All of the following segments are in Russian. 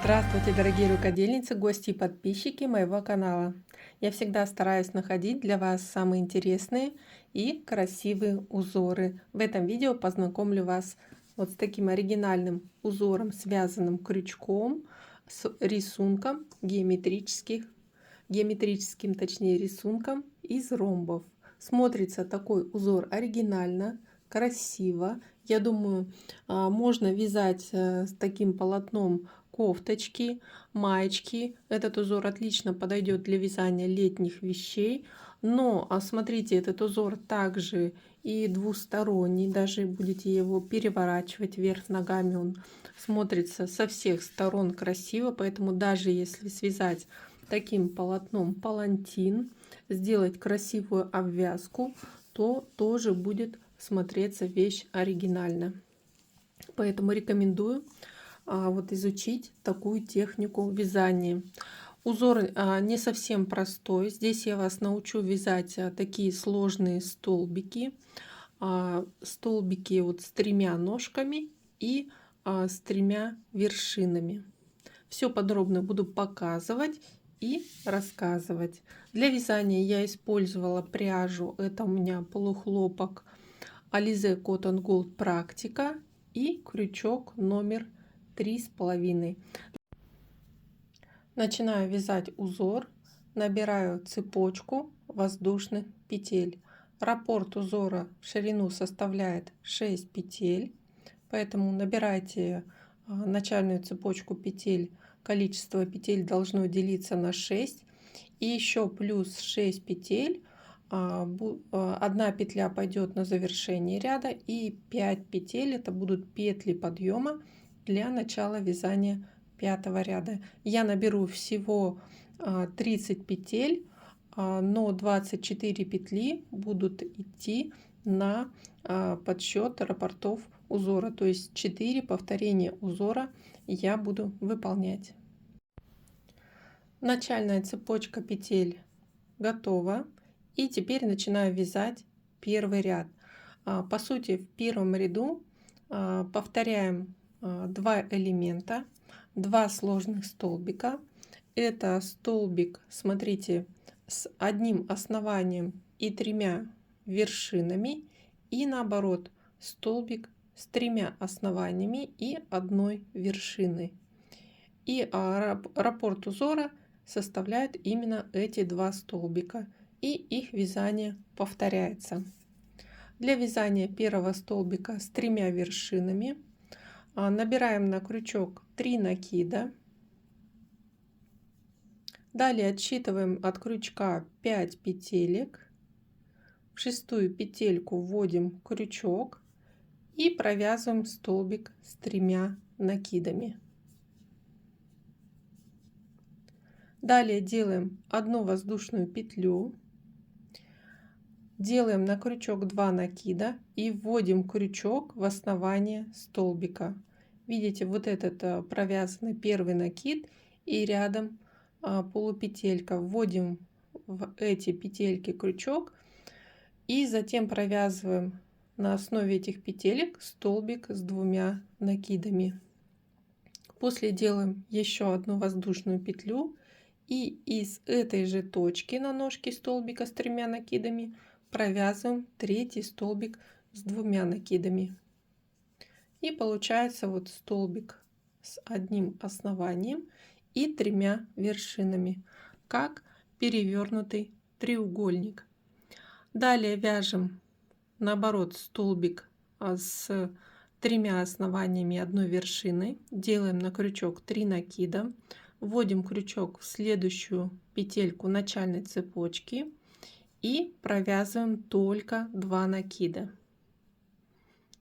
Здравствуйте, дорогие рукодельницы, гости и подписчики моего канала. Я всегда стараюсь находить для вас самые интересные и красивые узоры. В этом видео познакомлю вас вот с таким оригинальным узором, связанным крючком с рисунком геометрическим, точнее, рисунком из ромбов. Смотрится такой узор оригинально, красиво. Я думаю, можно вязать с таким полотном кофточки, маечки. Этот узор отлично подойдет для вязания летних вещей. Но смотрите, этот узор также и двусторонний. Даже будете его переворачивать вверх ногами, он смотрится со всех сторон красиво. Поэтому даже если связать таким полотном палантин, сделать красивую обвязку, то тоже будет смотреться вещь оригинально. Поэтому рекомендую вот изучить такую технику вязания. Узор не совсем простой. Здесь я вас научу вязать такие сложные столбики. Столбики вот с 3 ножками и с 3 вершинами. Все подробно буду показывать и рассказывать. Для вязания я использовала пряжу. Это у меня полухлопок Alize Cotton Gold Практика и крючок номер 3,5. Начинаю вязать узор, набираю цепочку воздушных петель. Раппорт узора в ширину составляет 6 петель, поэтому набирайте начальную цепочку петель. Количество петель должно делиться на 6, и еще плюс 6 петель. Одна петля пойдет на завершение ряда, и 5 петель это будут петли подъема для начала вязания 5-го ряда. Я наберу всего 30 петель, но 24 петли будут идти на подсчет раппортов узора, то есть 4 повторения узора я буду выполнять. Начальная цепочка петель готова, и теперь начинаю вязать первый ряд. По сути, в первом ряду повторяем 2 элемента, 2 сложных столбика. Это столбик, смотрите, с одним основанием и 3 вершинами, и наоборот столбик с 3 основаниями и 1 вершиной. И раппорт узора составляет именно эти 2 столбика, и их вязание повторяется. Для вязания первого столбика с 3 вершинами набираем на крючок 3 накида. Далее отсчитываем от крючка 5 петелек. В 6-ю петельку вводим крючок и провязываем столбик с 3 накидами. Далее делаем 1 воздушную петлю. Делаем на крючок 2 накида и вводим крючок в основание столбика. Видите, вот этот провязанный первый накид и рядом полупетелька. Вводим в эти петельки крючок и затем провязываем на основе этих петелек столбик с 2 накидами. После делаем еще 1 воздушную петлю и из этой же точки на ножке столбика с 3 накидами провязываем 3-й столбик с 2 накидами. И получается вот столбик с 1 основанием и 3 вершинами, как перевернутый треугольник. Далее вяжем наоборот столбик с 3 основаниями и 1 вершиной. Делаем на крючок 3 накида. Вводим крючок в следующую петельку начальной цепочки и провязываем только 2 накида.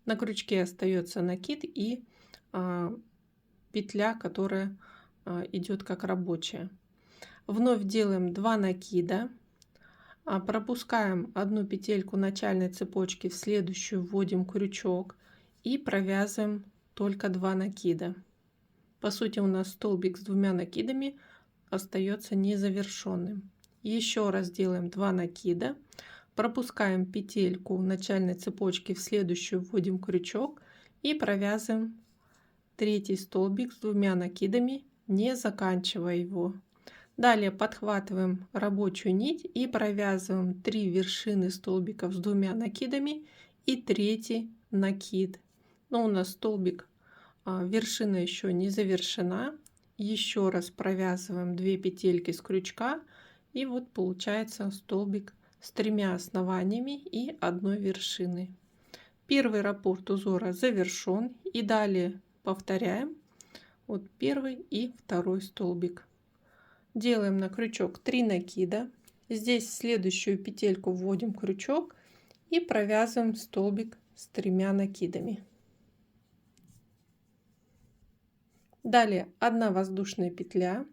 На крючке остается накид и петля, которая идет как рабочая. Вновь делаем 2 накида, пропускаем 1 петельку начальной цепочки, в следующую вводим крючок и провязываем только 2 накида. По сути, у нас столбик с 2 накидами остается незавершенным. Еще раз делаем 2 накида, пропускаем петельку начальной цепочки, в следующую вводим крючок и провязываем 3-й столбик с 2 накидами не заканчивая его. Далее подхватываем рабочую нить и провязываем 3 вершины столбиков с 2 накидами и третий накид. Но у нас столбик, вершина еще не завершена. Еще раз провязываем 2 петельки с крючка, и вот получается столбик с 3 основаниями и 1 вершиной. Первый раппорт узора завершен, и далее повторяем вот первый и второй столбик. Делаем на крючок 3 накида. Здесь в следующую петельку вводим крючок и провязываем столбик с 3 накидами. Далее 1 воздушная петля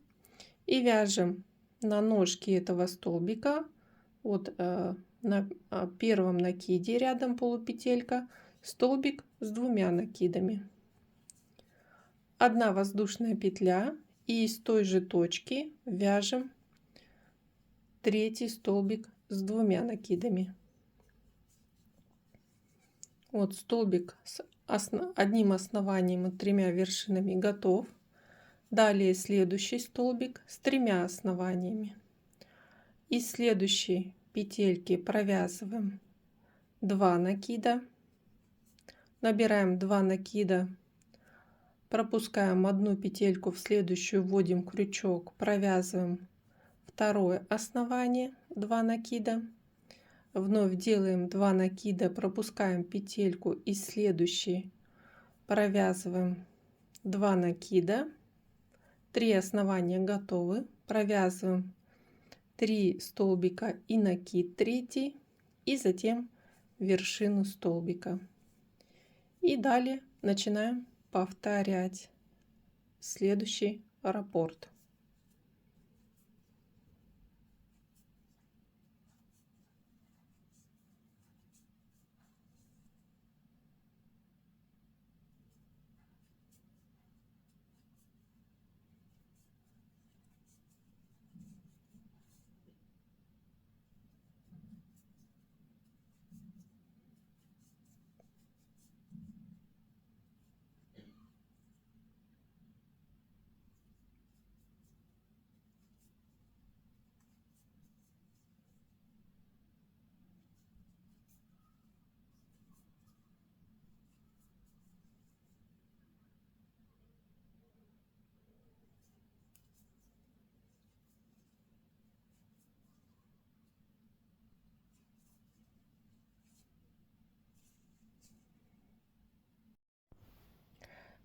и вяжем на ножке этого столбика вот на первом накиде рядом полупетелька столбик с 2 накидами. 1 воздушная петля и из той же точки вяжем третий столбик с 2 накидами. Вот столбик с одним основанием и 3 вершинами готов. Далее следующий столбик с 3 основаниями. Из следующей петельки провязываем 2 накида, набираем 2 накида, пропускаем 1 петельку в следующую, вводим крючок, провязываем второе основание, 2 накида, вновь делаем 2 накида, пропускаем петельку из следующей, провязываем 2 накида, 3 основания готовы, провязываем 3 столбика и накид третий, и затем вершину столбика. И далее начинаем повторять следующий раппорт.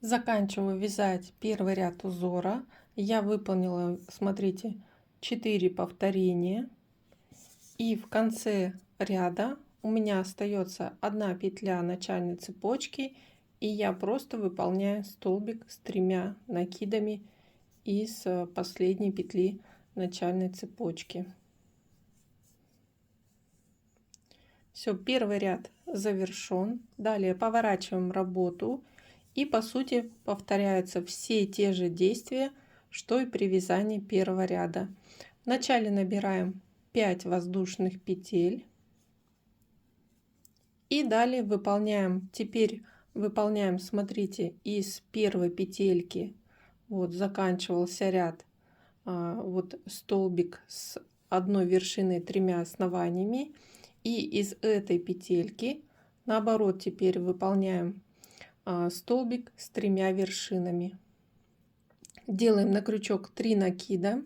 Заканчиваю вязать первый ряд узора. Я выполнила, смотрите, 4 повторения. И в конце ряда у меня остается 1 петля начальной цепочки, и я просто выполняю столбик с 3 накидами из последней петли начальной цепочки. Все, первый ряд завершен. Далее поворачиваем работу. И по сути повторяются все те же действия, что и при вязании первого ряда. Вначале набираем 5 воздушных петель. И далее выполняем, теперь выполняем, смотрите, из первой петельки, вот заканчивался ряд, вот столбик с 1 вершиной 3 основаниями. И из этой петельки, наоборот, теперь выполняем столбик с 3 вершинами. Делаем на крючок 3 накида,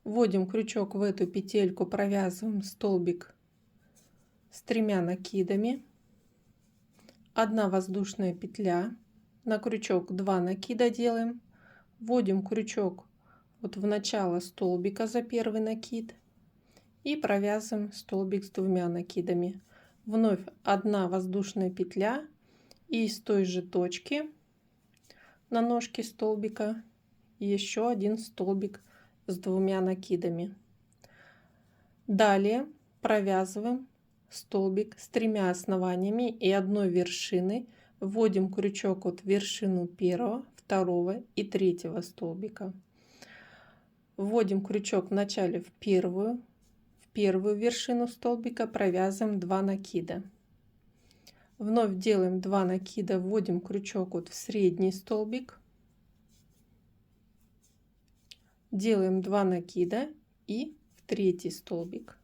вводим крючок в эту петельку, провязываем столбик с 3 накидами, 1 воздушная петля, на крючок 2 накида делаем, вводим крючок вот в начало столбика за первый накид и провязываем столбик с 2 накидами. Вновь 1 воздушная петля и из той же точки на ножке столбика еще 1 столбик с 2 накидами. Далее провязываем столбик с 3 основаниями и 1 вершиной, вводим крючок от вершину первого, второго и третьего столбика, вводим крючок вначале в первую вершину столбика, провязываем 2 накида. Вновь делаем 2 накида, вводим крючок вот в средний столбик, делаем 2 накида и в 3 столбик.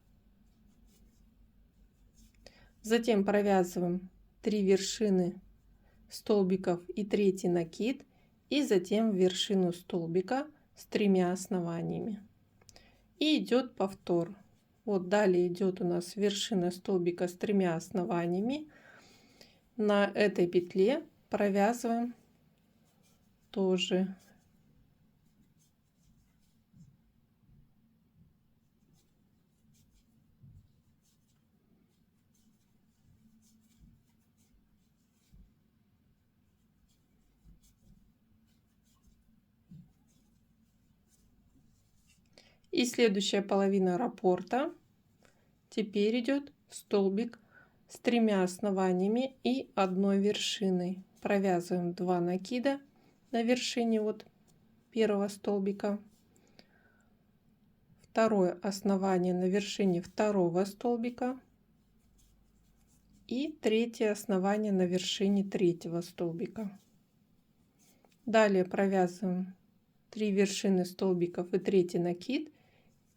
Затем провязываем 3 вершины столбиков и 3 накид, и затем в вершину столбика с 3 основаниями. И идет повтор. Вот далее идет у нас вершина столбика с 3 основаниями. На этой петле провязываем тоже и следующая половина раппорта. Теперь идет столбик с 3 основаниями и 1 вершиной. Провязываем 2 накида на вершине вот первого столбика, второе основание на вершине второго столбика и 3 основание на вершине 3 столбика. Далее провязываем 3 вершины столбиков и 3 накид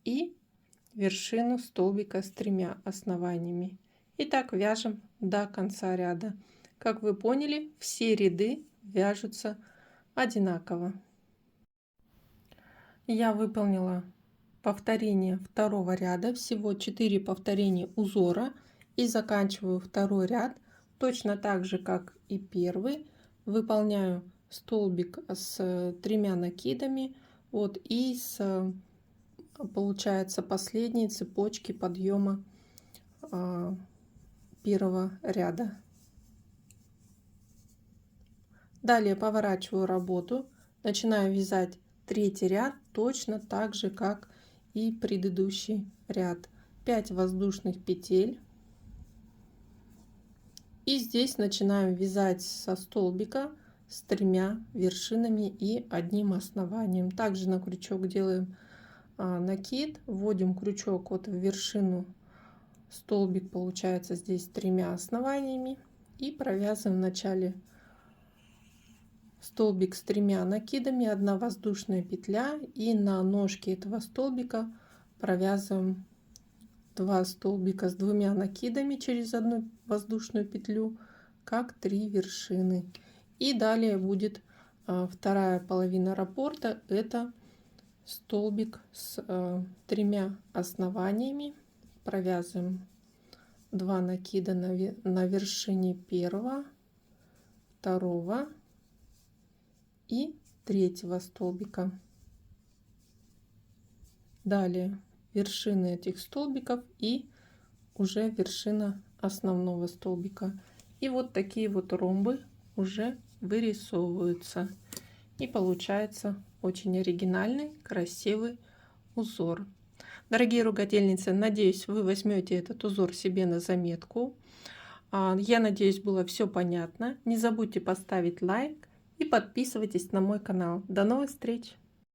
и вершину столбика с 3 основаниями. И так вяжем до конца ряда. Как вы поняли, все ряды вяжутся одинаково. Я выполнила повторение второго ряда, всего 4 повторения узора, и заканчиваю второй ряд точно так же, как и первый. Выполняю столбик с 3 накидами, вот, и с получается последней цепочки подъема первого ряда. Далее поворачиваю работу, начинаю вязать третий ряд точно так же, как и предыдущий ряд. 5 воздушных петель, и здесь начинаем вязать со столбика с 3 вершинами и 1 основанием. Также на крючок делаем накид, вводим крючок вот в вершину, столбик получается здесь 3 основаниями, и провязываем в начале столбик с 3 накидами, 1 воздушная петля, и на ножке этого столбика провязываем 2 столбика с 2 накидами через 1 воздушную петлю, как 3 вершины. И далее будет вторая половина раппорта, это столбик с 3 основаниями. Провязываем 2 накида на вершине первого, второго и 3 столбика. Далее вершины этих столбиков и уже вершина основного столбика. И вот такие вот ромбы уже вырисовываются. И получается очень оригинальный, красивый узор. Дорогие рукодельницы, надеюсь, вы возьмете этот узор себе на заметку. Я надеюсь, было все понятно. Не забудьте поставить лайк и подписывайтесь на мой канал. До новых встреч!